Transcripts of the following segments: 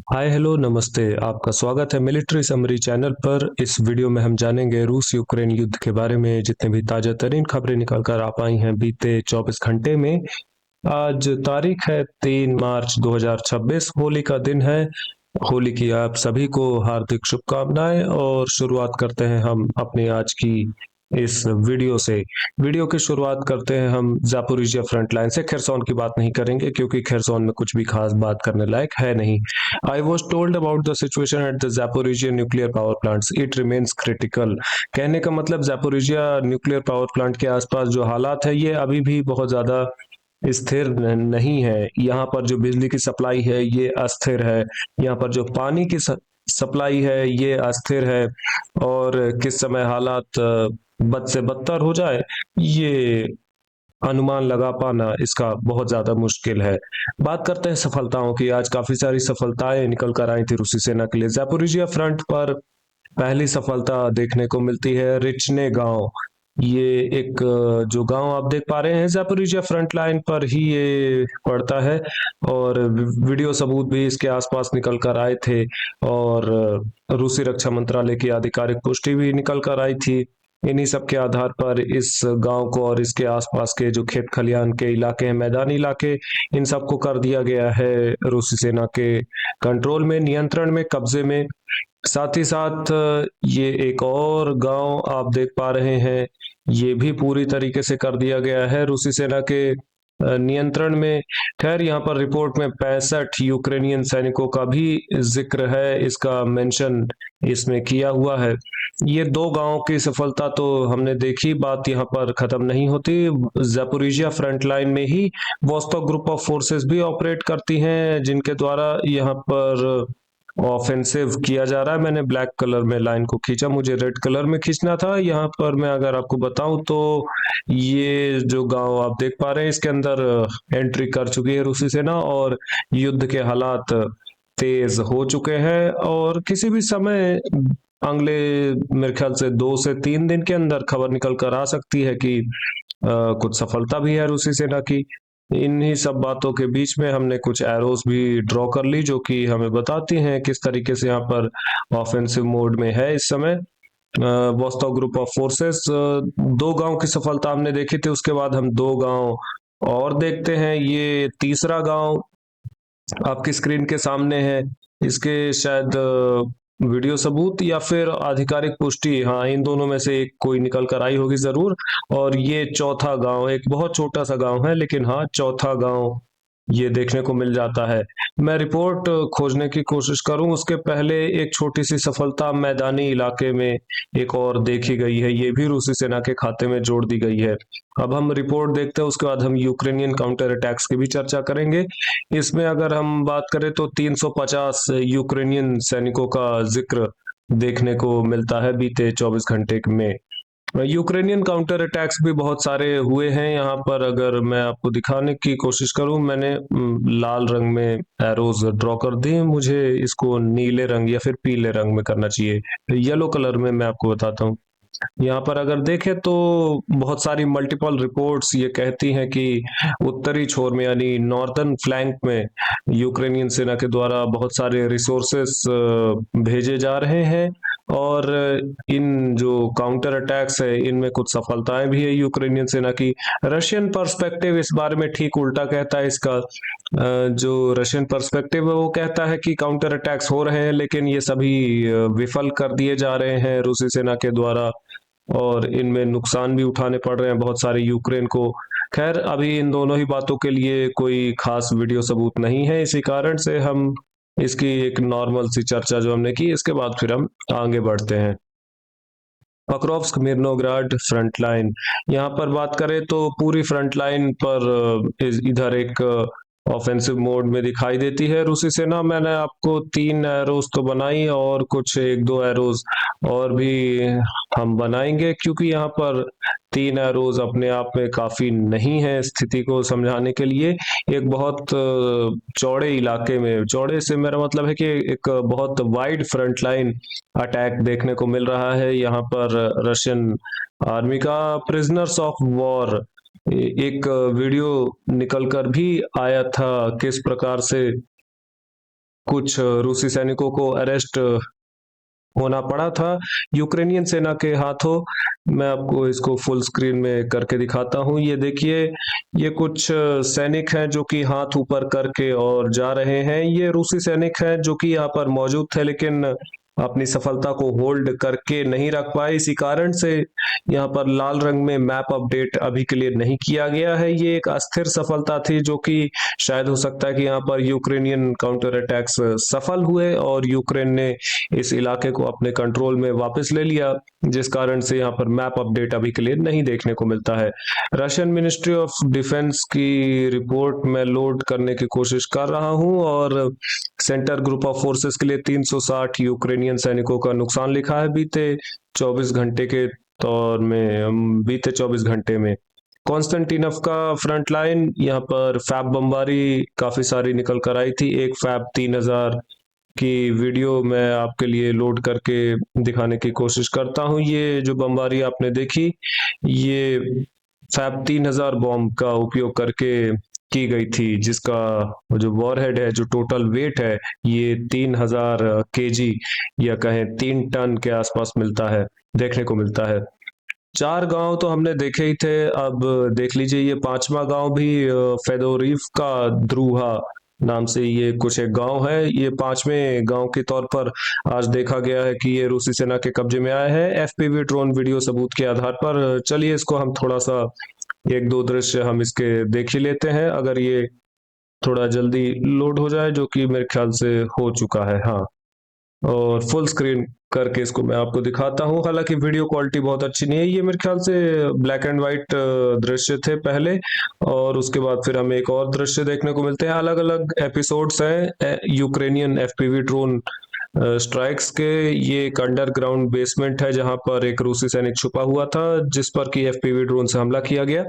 Hi hello नमस्ते। आपका स्वागत है मिलिट्री समरी चैनल पर। इस वीडियो में हम जानेंगे रूस यूक्रेन युद्ध के बारे में जितने भी ताज़ा तरीन खबरें निकल कर आ पाई हैं बीते 24 घंटे में। आज तारीख है 3 मार्च 2026। होली का दिन है। होली की आप सभी को हार्दिक शुभकामनाएं। और शुरुआत करते हैं हम अपनी आज की इस वीडियो से। वीडियो की शुरुआत करते हैं हम जापोरिजिया फ्रंट लाइन से। खेरसौन की बात नहीं करेंगे क्योंकि खेरसौन में कुछ भी खास बात करने लायक है नहीं। I was told about the situation at the Zaporizhia nuclear power plants. It remains critical. कहने का मतलब जापोरिजिया न्यूक्लियर पावर प्लांट के आसपास जो हालात है ये अभी भी बहुत ज्यादा स्थिर नहीं है। यहाँ पर जो बिजली की सप्लाई है ये अस्थिर है। यहाँ पर जो पानी की सप्लाई है ये अस्थिर है। और किस समय हालात बद से बदतर हो जाए ये अनुमान लगा पाना इसका बहुत ज्यादा मुश्किल है। बात करते हैं सफलताओं की। आज काफी सारी सफलताएं निकल कर आई थी रूसी सेना के लिए। जापोरिजिया फ्रंट पर पहली सफलता देखने को मिलती है रिचने गांव। ये एक जो गांव आप देख पा रहे हैं जापोरिजिया फ्रंट लाइन पर ही ये पड़ता है। और वीडियो सबूत भी इसके आसपास निकल कर आए थे। और रूसी रक्षा मंत्रालय की आधिकारिक पुष्टि भी निकल कर आई थी। इन्हीं सब के आधार पर इस गांव को और इसके आसपास के जो खेत खलियान के इलाके हैं, मैदानी इलाके, इन सबको कर दिया गया है रूसी सेना के कंट्रोल में, नियंत्रण में, कब्जे में। साथ ही साथ ये एक और गांव आप देख पा रहे हैं, ये भी पूरी तरीके से कर दिया गया है रूसी सेना के नियंत्रण में। खैर यहाँ पर रिपोर्ट में 65 यूक्रेनियन सैनिकों का भी जिक्र है, इसका मेंशन इसमें किया हुआ है। ये दो गांवों की सफलता तो हमने देखी, बात यहाँ पर खत्म नहीं होती। जापोरिजिया फ्रंट लाइन में ही वोस्तोक ग्रुप ऑफ फोर्सेस भी ऑपरेट करती हैं जिनके द्वारा यहाँ पर ऑफेंसिव किया जा रहा है। मैंने ब्लैक कलर में लाइन को खींचा, मुझे रेड कलर में खींचना था। यहाँ पर मैं अगर आपको बताऊं तो ये जो गांव आप देख पा रहे हैं इसके अंदर एंट्री कर चुकी है रूसी सेना और युद्ध के हालात तेज हो चुके हैं। और किसी भी समय अगले मेरे ख्याल से 2 से 3 दिन के अंदर खबर निकल कर आ सकती है कि कुछ सफलता भी है रूसी सेना की। इन्हीं सब बातों के बीच में हमने कुछ एरोस भी ड्रॉ कर ली जो कि हमें बताती हैं किस तरीके से यहाँ पर ऑफेंसिव मोड में है इस समय वोस्टॉक ग्रुप ऑफ फोर्सेस। दो गांव की सफलता हमने देखी थी, उसके बाद हम दो गांव और देखते हैं। ये तीसरा गांव आपकी स्क्रीन के सामने है। इसके शायद वीडियो सबूत या फिर आधिकारिक पुष्टि, हाँ, इन दोनों में से एक कोई निकल कर आई होगी जरूर। और ये चौथा गांव, एक बहुत छोटा सा गांव है लेकिन हाँ चौथा गांव ये देखने को मिल जाता है। मैं रिपोर्ट खोजने की कोशिश करूं उसके पहले एक छोटी सी सफलता मैदानी इलाके में एक और देखी गई है, ये भी रूसी सेना के खाते में जोड़ दी गई है। अब हम रिपोर्ट देखते हैं, उसके बाद हम यूक्रेनियन काउंटर अटैक्स की भी चर्चा करेंगे। इसमें अगर हम बात करें तो 350 यूक्रेनियन सैनिकों का जिक्र देखने को मिलता है बीते 24 घंटे में। यूक्रेनियन काउंटर अटैक्स भी बहुत सारे हुए हैं। यहाँ पर अगर मैं आपको दिखाने की कोशिश करूं, मैंने लाल रंग में एरोज ड्रॉ कर दिए। मुझे इसको नीले रंग या फिर पीले रंग में करना चाहिए, येलो कलर में मैं आपको बताता हूँ। यहाँ पर अगर देखें तो बहुत सारी मल्टीपल रिपोर्ट्स ये कहती हैं कि उत्तरी छोर में यानी नॉर्दर्न फ्लैंक में यूक्रेनियन सेना के द्वारा बहुत सारे रिसोर्सेस भेजे जा रहे हैं। और इन जो काउंटर अटैक्स है इनमें कुछ सफलताएं भी है यूक्रेनियन सेना की। रशियन पर्सपेक्टिव इस बारे में ठीक उल्टा कहता है इसका। जो रशियन पर्सपेक्टिव है वो कहता है कि काउंटर अटैक्स हो रहे हैं लेकिन ये सभी विफल कर दिए जा रहे हैं रूसी सेना के द्वारा। और इनमें नुकसान भी उठाने पड़ रहे हैं बहुत सारे यूक्रेन को। खैर अभी इन दोनों ही बातों के लिए कोई खास वीडियो सबूत नहीं है, इसी कारण से हम इसकी एक नॉर्मल सी चर्चा जो हमने की इसके बाद फिर हम आगे बढ़ते हैं। पक्रोव्स्क मिर्नोग्राड फ्रंट लाइन, यहाँ पर बात करें तो पूरी फ्रंट लाइन पर इधर एक ऑफेंसिव मोड में दिखाई देती है रूसी सेना। मैंने आपको 3 एरोज तो बनाई और कुछ एक दो एरोज और भी हम बनाएंगे क्योंकि यहाँ पर 3 एरोज अपने आप में काफी नहीं है स्थिति को समझाने के लिए। एक बहुत चौड़े इलाके में, चौड़े से मेरा मतलब है कि एक बहुत वाइड फ्रंट लाइन अटैक देखने को मिल रहा है यहाँ पर रशियन आर्मी का। प्रिजनर्स ऑफ वॉर एक वीडियो निकल कर भी आया था किस प्रकार से कुछ रूसी सैनिकों को अरेस्ट होना पड़ा था यूक्रेनियन सेना के हाथों। मैं आपको इसको फुल स्क्रीन में करके दिखाता हूँ। ये देखिए, ये कुछ सैनिक हैं जो कि हाथ ऊपर करके और जा रहे हैं। ये रूसी सैनिक हैं जो कि यहाँ पर मौजूद थे, लेकिन अपनी सफलता को होल्ड करके नहीं रख पाए। इसी कारण से यहाँ पर लाल रंग में मैप अपडेट अभी के लिए नहीं किया गया है। ये एक अस्थिर सफलता थी जो कि शायद हो सकता है कि यहाँ पर यूक्रेनियन काउंटर अटैक्स सफल हुए और यूक्रेन ने इस इलाके को अपने कंट्रोल में वापस ले लिया, जिस कारण से यहाँ पर मैप अपडेट अभी के लिए नहीं देखने को मिलता है। रशियन मिनिस्ट्री ऑफ डिफेंस की रिपोर्ट मैं लोड करने की कोशिश कर रहा हूँ और सेंटर ग्रुप ऑफ फोर्सेस के लिए 360 यूक्रेनियन सैनिकों का नुकसान लिखा है बीते 24 घंटे के तौर में। बीते 24 घंटे में कॉन्स्टेंटिनोव का फ्रंट लाइन, यहाँ पर फैब बमबारी काफी सारी निकल कर आई थी। एक फैब 3000 की वीडियो मैं आपके लिए लोड करके दिखाने की कोशिश करता हूँ। ये जो बमबारी आपने देखी, ये फैब 3000 बॉम्ब का उपयोग करके की गई थी, जिसका जो वॉरहेड है, जो टोटल वेट है, ये 3000 केजी या कहें 3 टन के आसपास मिलता है, देखने को मिलता है। 4 गांव तो हमने देखे ही थे, अब देख लीजिए ये 5वां गांव भी फेदोरिव का द्रूहा नाम से ये कुछ एक गांव है। ये 5वें गांव के तौर पर आज देखा गया है कि ये रूसी सेना के कब्जे में आया है एफपीवी ड्रोन वीडियो सबूत के आधार पर। चलिए इसको हम थोड़ा सा एक दो दृश्य हम इसके देख ही लेते हैं, अगर ये थोड़ा जल्दी लोड हो जाए, जो कि मेरे ख्याल से हो चुका है। हाँ, और फुल स्क्रीन करके इसको मैं आपको दिखाता हूँ। हालांकि वीडियो क्वालिटी बहुत अच्छी नहीं है, ये मेरे ख्याल से ब्लैक एंड व्हाइट दृश्य थे पहले, और उसके बाद फिर हमें एक और दृश्य देखने को मिलते हैं। अलग अलग एपिसोड्स हैं यूक्रेनियन एफपीवी ड्रोन स्ट्राइक्स के। ये एक अंडरग्राउंड बेसमेंट है जहां पर एक रूसी सैनिक छुपा हुआ था, जिस पर कि एफपीवी ड्रोन से हमला किया गया।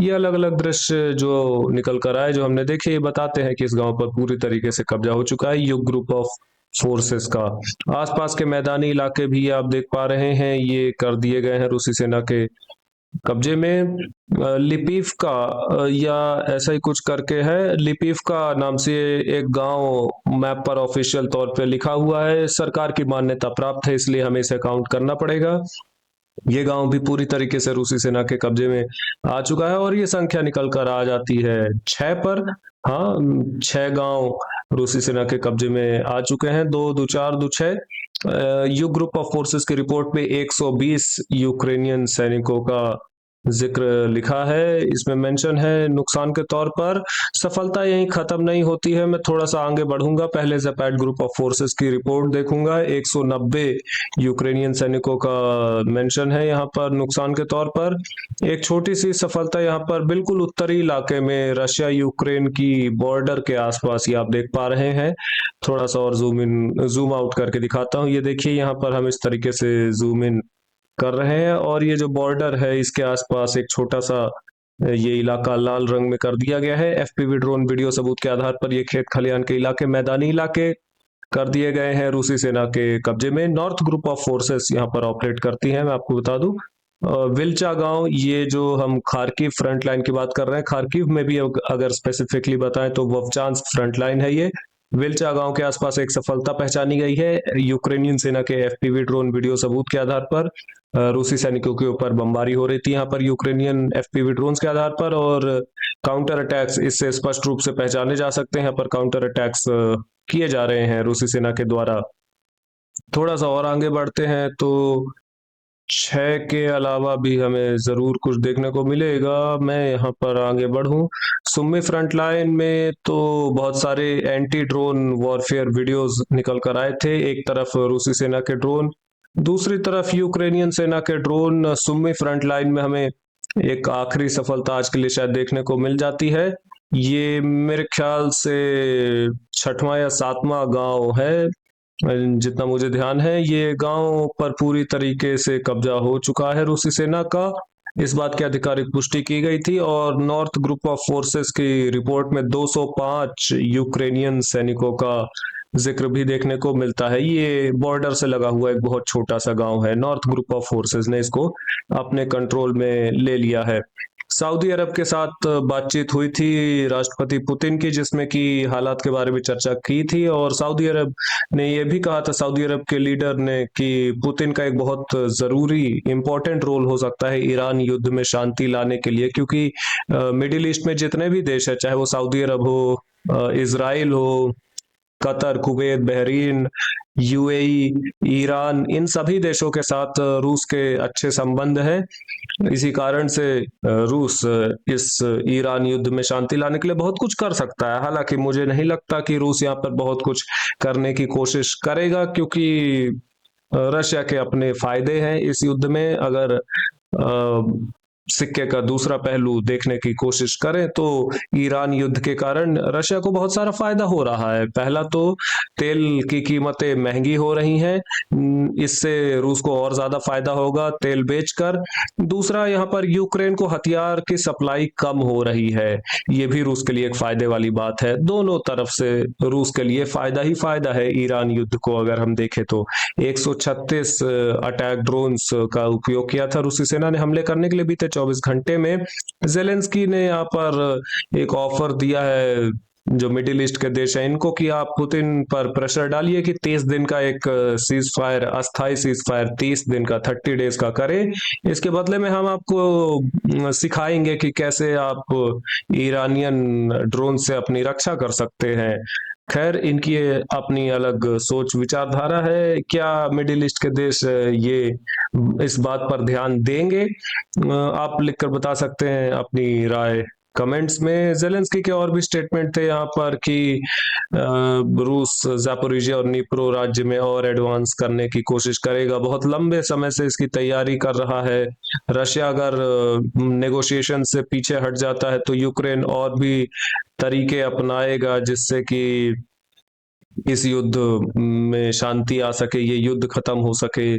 ये अलग अलग दृश्य जो निकल कर आए, जो हमने देखे, ये बताते हैं कि इस गांव पर पूरी तरीके से कब्जा हो चुका है युग ग्रुप ऑफ फोर्सेस का। आसपास के मैदानी इलाके भी आप देख पा रहे हैं, ये कर दिए गए हैं रूसी सेना के कब्जे में। लिपीव का या ऐसा ही कुछ करके है, लिपीव का नाम से एक गांव मैप पर ऑफिशियल तौर पे लिखा हुआ है। सरकार की मान्यता प्राप्त है, इसलिए हमें इसे काउंट करना पड़ेगा। ये गांव भी पूरी तरीके से रूसी सेना के कब्जे में आ चुका है और ये संख्या निकल कर आ जाती है 6 पर। हाँ, 6 गांव रूसी सेना के कब्जे में आ चुके हैं। 2 2 4 2 6 यू ग्रुप ऑफ फोर्सेस की रिपोर्ट में 120 यूक्रेनियन सैनिकों का जिक्र लिखा है। इसमें मेंशन है नुकसान के तौर पर। सफलता यहीं खत्म नहीं होती है, मैं थोड़ा सा आगे बढ़ूंगा। पहले ज़ेपैड ग्रुप ऑफ फोर्सेस की रिपोर्ट देखूंगा। 190 यूक्रेनियन सैनिकों का मेंशन है यहाँ पर नुकसान के तौर पर। एक छोटी सी सफलता यहाँ पर बिल्कुल उत्तरी इलाके में रशिया यूक्रेन की बॉर्डर के आसपास, ये आप देख पा रहे हैं। थोड़ा सा और जूम आउट करके दिखाता हूँ। ये देखिए, यहाँ पर हम इस तरीके से जूम इन कर रहे हैं और ये जो बॉर्डर है, इसके आसपास एक छोटा सा ये इलाका लाल रंग में कर दिया गया है। एफपीवी ड्रोन वीडियो सबूत के आधार पर ये खेत खलिहान के इलाके, मैदानी इलाके कर दिए गए हैं रूसी सेना के कब्जे में। नॉर्थ ग्रुप ऑफ फोर्सेस यहाँ पर ऑपरेट करती हैं, मैं आपको बता दूं। विल्चा गांव, ये जो हम खार्किव फ्रंट लाइन की बात कर रहे हैं, खार्किव में भी अगर स्पेसिफिकली बताएं तो वोवचांस्क फ्रंट लाइन है ये। विल्चा गांव के आसपास एक सफलता पहचानी गई है यूक्रेनियन सेना के एफपीवी ड्रोन वीडियो सबूत के आधार पर। रूसी सैनिकों के ऊपर बमबारी हो रही थी यहाँ पर यूक्रेनियन एफपीवी ड्रोन्स के आधार पर, और काउंटर अटैक्स इससे स्पष्ट रूप से पहचाने जा सकते हैं। यहाँ पर काउंटर अटैक्स किए जा रहे हैं रूसी सेना के द्वारा। थोड़ा सा और आगे बढ़ते हैं तो 6 के अलावा भी हमें जरूर कुछ देखने को मिलेगा। मैं यहाँ पर आगे बढ़ूं, सुम्मी फ्रंट लाइन में तो बहुत सारे एंटी ड्रोन वॉरफेयर वीडियोस निकल कर आए थे। एक तरफ रूसी सेना के ड्रोन, दूसरी तरफ यूक्रेनियन सेना के ड्रोन। सुम्मी फ्रंट लाइन में हमें एक आखिरी सफलता आज के लिए शायद देखने को मिल जाती है। ये मेरे ख्याल से 6वां या 7वां गांव है, जितना मुझे ध्यान है। ये गांव पर पूरी तरीके से कब्जा हो चुका है रूसी सेना का, इस बात की आधिकारिक पुष्टि की गई थी। और नॉर्थ ग्रुप ऑफ फोर्सेस की रिपोर्ट में 205 यूक्रेनियन सैनिकों का जिक्र भी देखने को मिलता है। ये बॉर्डर से लगा हुआ एक बहुत छोटा सा गांव है। नॉर्थ ग्रुप ऑफ फोर्सेस ने इसको अपने कंट्रोल में ले लिया है। सऊदी अरब के साथ बातचीत हुई थी राष्ट्रपति पुतिन की, जिसमें कि हालात के बारे में चर्चा की थी और सऊदी अरब ने यह भी कहा था, सऊदी अरब के लीडर ने, कि पुतिन का एक बहुत ज़रूरी इम्पोर्टेंट रोल हो सकता है ईरान युद्ध में शांति लाने के लिए, क्योंकि मिडिल ईस्ट में जितने भी देश है, चाहे वो सऊदी अरब हो, इसराइल हो, Qatar, Kuwait, Bahrain, UAE, Iran, इन सभी देशों के साथ रूस के अच्छे संबंध हैं। इसी कारण से रूस इस ईरान युद्ध में शांति लाने के लिए बहुत कुछ कर सकता है। हालांकि मुझे नहीं लगता कि रूस यहाँ पर बहुत कुछ करने की कोशिश करेगा, क्योंकि रशिया के अपने फायदे हैं इस युद्ध में। अगर सिक्के का दूसरा पहलू देखने की कोशिश करें तो ईरान युद्ध के कारण रशिया को बहुत सारा फायदा हो रहा है। पहला तो तेल की कीमतें महंगी हो रही हैं, इससे रूस को और ज्यादा फायदा होगा तेल बेचकर। दूसरा, यहाँ पर यूक्रेन को हथियार की सप्लाई कम हो रही है, ये भी रूस के लिए एक फायदे वाली बात है। दोनों तरफ से रूस के लिए फायदा ही फायदा है ईरान युद्ध को। अगर हम देखें तो 136 अटैक ड्रोन्स का उपयोग किया था रूसी सेना ने हमले करने के लिए बीते 24 घंटे में। जेलेंस्की ने यहाँ पर एक ऑफर दिया है जो मिडिल ईस्ट के देश हैं इनको, कि आप पुतिन पर प्रेशर डालिए कि 30 दिन का एक सीज फायर, अस्थाई सीज फायर 30 दिन का, 30 डेज का करें। इसके बदले में हम आपको सिखाएंगे कि कैसे आप ईरानियन ड्रोन से अपनी रक्षा कर सकते हैं। खैर, इनकी अपनी अलग सोच विचारधारा है। क्या मिडिल ईस्ट के देश ये इस बात पर ध्यान देंगे? आप लिखकर बता सकते हैं अपनी राय कमेंट्स में। जेलेंस्की के और भी स्टेटमेंट थे यहाँ पर कि रूस ज़ापोरिजिया और निप्रो राज्य में और एडवांस करने की कोशिश करेगा, बहुत लंबे समय से इसकी तैयारी कर रहा है। रशिया अगर नेगोशिएशन से पीछे हट जाता है तो यूक्रेन और भी तरीके अपनाएगा जिससे कि इस युद्ध में शांति आ सके, ये युद्ध खत्म हो सके।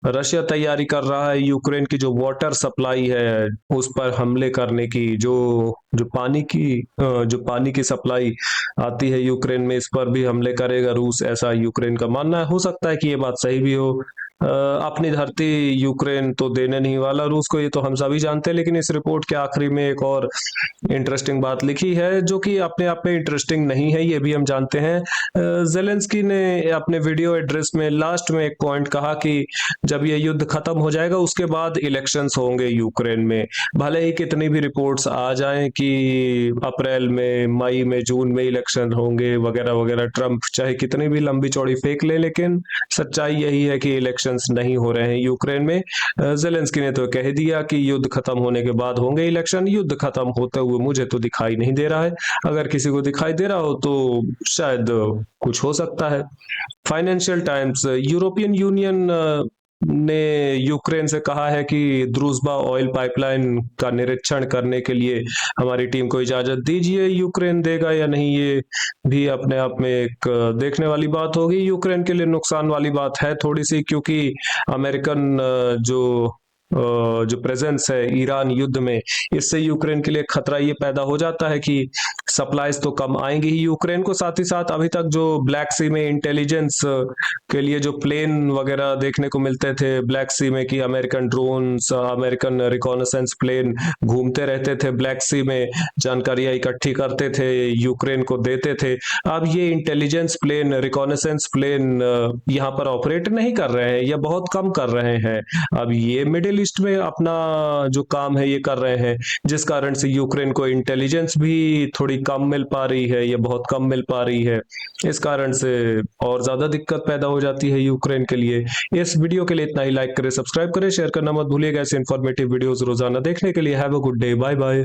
रशिया तैयारी कर रहा है यूक्रेन की जो वाटर सप्लाई है उस पर हमले करने की। जो पानी की सप्लाई आती है यूक्रेन में, इस पर भी हमले करेगा रूस, ऐसा यूक्रेन का मानना है। हो सकता है कि ये बात सही भी हो। अपनी धरती यूक्रेन तो देने नहीं वाला रूस को, ये तो हम सभी जानते हैं। लेकिन इस रिपोर्ट के आखिरी में एक और इंटरेस्टिंग बात लिखी है जो कि अपने आप में इंटरेस्टिंग नहीं है, ये भी हम जानते हैं। जेलेंस्की ने अपने वीडियो एड्रेस में लास्ट में एक पॉइंट कहा कि जब ये युद्ध खत्म हो जाएगा उसके बाद इलेक्शंस होंगे यूक्रेन में। भले ही कितनी भी रिपोर्ट्स आ जाएं कि अप्रैल में, मई में, जून में इलेक्शन होंगे वगैरह वगैरह, ट्रंप चाहे कितनी भी लंबी चौड़ी फेंक ले, लेकिन सच्चाई यही है कि इलेक्शंस नहीं हो रहे हैं यूक्रेन में। जेलेंस्की ने तो कह दिया कि युद्ध खत्म होने के बाद होंगे इलेक्शन। युद्ध खत्म होते हुए मुझे तो दिखाई नहीं दे रहा है। अगर किसी को दिखाई दे रहा हो तो शायद कुछ हो सकता है। फाइनेंशियल टाइम्स, यूरोपियन यूनियन ने यूक्रेन से कहा है कि द्रूजबा ऑयल पाइपलाइन का निरीक्षण करने के लिए हमारी टीम को इजाजत दीजिए। यूक्रेन देगा या नहीं, ये भी अपने आप में एक देखने वाली बात होगी। यूक्रेन के लिए नुकसान वाली बात है थोड़ी सी, क्योंकि अमेरिकन जो प्रेजेंस है ईरान युद्ध में, इससे यूक्रेन के लिए खतरा ये पैदा हो जाता है कि सप्लाईज तो कम आएंगी ही यूक्रेन को, साथ ही साथ अभी तक जो ब्लैक सी में इंटेलिजेंस के लिए जो प्लेन वगैरह देखने को मिलते थे ब्लैक सी में, कि American drones, American reconnaissance plane घूमते रहते थे ब्लैक सी में, जानकारियां इकट्ठी करते थे, यूक्रेन को देते थे। अब ये इंटेलिजेंस प्लेन, रिकॉनेसेंस प्लेन यहाँ पर ऑपरेट नहीं कर रहे हैं या बहुत कम कर रहे हैं। अब ये मिडिल ईस्ट में अपना जो काम है ये कर रहे हैं, जिस कारण से यूक्रेन को इंटेलिजेंस भी थोड़ी कम मिल पा रही है, ये बहुत कम मिल पा रही है। इस कारण से और ज्यादा दिक्कत पैदा हो जाती है यूक्रेन के लिए। इस वीडियो के लिए इतना ही। लाइक करें, सब्सक्राइब करें, शेयर करना मत भूलिएगा। ऐसे इंफॉर्मेटिव वीडियोस रोजाना देखने के लिए। Have a good day, bye bye.